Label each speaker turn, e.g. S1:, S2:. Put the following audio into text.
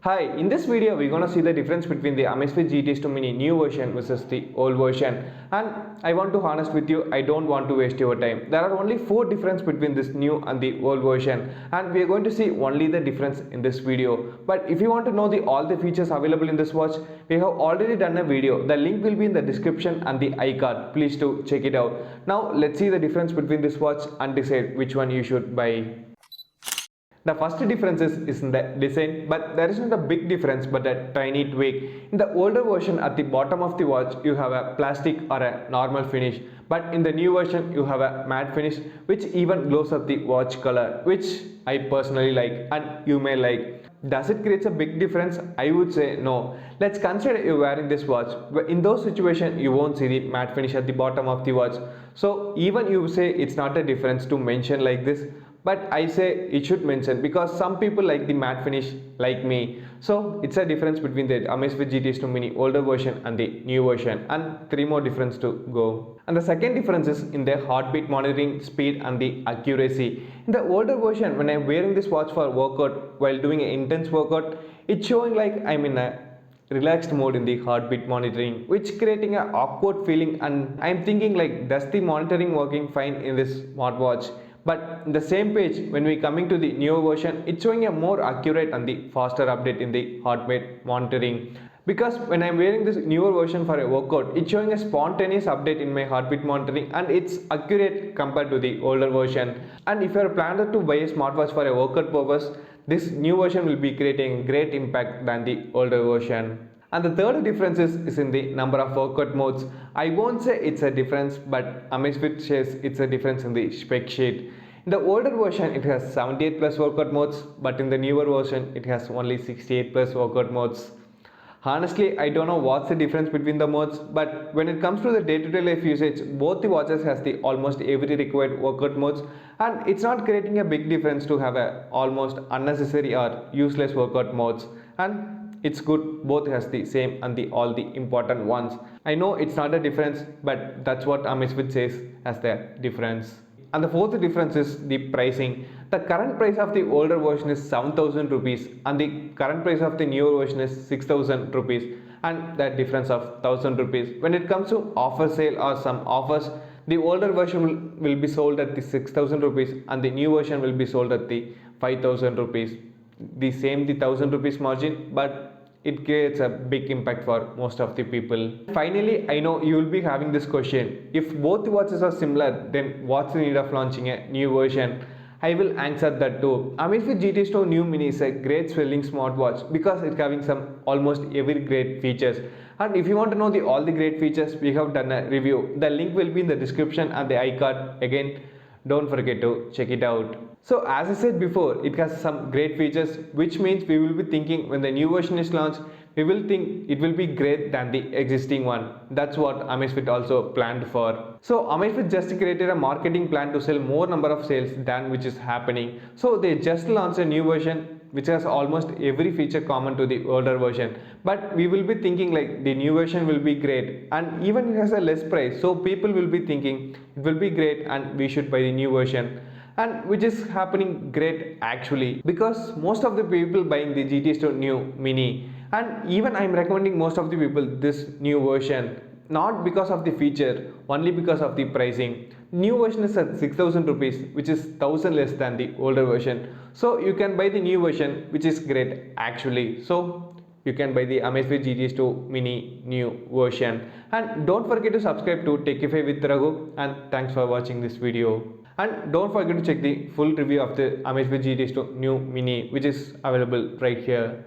S1: Hi, in this video we're gonna see the difference between the Amazfit GTS to Mini new version versus the old version, and I want to honest with you, I don't want to waste your time. There are only 4 difference between this new and the old version, and we are going to see only the difference in this video. But if you want to know all the features available in this watch, we have already done a video. The link will be in the description and the iCard. Please do check it out. Now let's see the difference between this watch and decide which one you should buy. The first difference is in the design, but there is not a big difference but a tiny tweak. In the older version, at the bottom of the watch you have a plastic or a normal finish, but in the new version you have a matte finish which even glows up the watch color, which I personally like and you may like. Does it create a big difference? I would say no. Let's consider you wearing this watch. In those situations you won't see the matte finish at the bottom of the watch. So even you say it's not a difference to mention like this, but I say it should mention because some people like the matte finish like me. So it's a difference between the Amazfit GTS to Mini older version and the new version, and 3 more difference to go. And the second difference is in the heartbeat monitoring speed and the accuracy. In the older version, when I'm wearing this watch for workout while doing an intense workout, it's showing like I'm in a relaxed mode in the heartbeat monitoring, which creating a awkward feeling, and I'm thinking like, does the monitoring working fine in this smartwatch? But in the same page, when we coming to the newer version, it's showing a more accurate and the faster update in the heartbeat monitoring. Because when I'm wearing this newer version for a workout, it's showing a spontaneous update in my heartbeat monitoring, and it's accurate compared to the older version. And if you're planning to buy a smartwatch for a workout purpose, this new version will be creating great impact than the older version. And the third difference is in the number of workout modes. I won't say it's a difference, but Amazfit says it's a difference in the spec sheet. In the older version, it has 78 plus workout modes, but in the newer version, it has only 68 plus workout modes. Honestly, I don't know what's the difference between the modes, but when it comes to the day-to-day life usage, both the watches has the almost every required workout modes, and it's not creating a big difference to have a almost unnecessary or useless workout modes. And it's good both has the same and the all the important ones. I know it's not a difference, but that's what Amazfit says as the difference. And the fourth difference is the pricing. The current price of the older version is 7,000 rupees and the current price of the newer version is 6,000 rupees, and that difference of 1,000 rupees. When it comes to offer sale or some offers, the older version will be sold at the 6,000 rupees and the new version will be sold at the 5,000 rupees. The 1,000 rupees margin, but it creates a big impact for most of the people. Finally, I know you will be having this question: if both the watches are similar, then what's the need of launching a new version? I will answer that too. Amazfit GTS to New Mini is a great selling smartwatch because it's having some almost every great features. And if you want to know all the great features, we have done a review. The link will be in the description and the iCard. Again, don't forget to check it out. So as I said before, it has some great features, which means we will be thinking when the new version is launched, we will think it will be great than the existing one. That's what Amazfit also planned for. So Amazfit just created a marketing plan to sell more number of sales than which is happening. So they just launched a new version which has almost every feature common to the older version, but we will be thinking like the new version will be great, and even it has a less price, so people will be thinking it will be great and we should buy the new version, and which is happening great actually, because most of the people buying the GTS to new Mini, and even I'm recommending most of the people this new version, not because of the feature, only because of the pricing. New version is at 6,000 rupees, which is 1,000 less than the older version. So you can buy the new version, which is great actually. So you can buy the Amazfit GTS 2 Mini new version. And don't forget to subscribe to Techify with Ragu, and thanks for watching this video. And don't forget to check the full review of the Amazfit GTS 2 new Mini, which is available right here.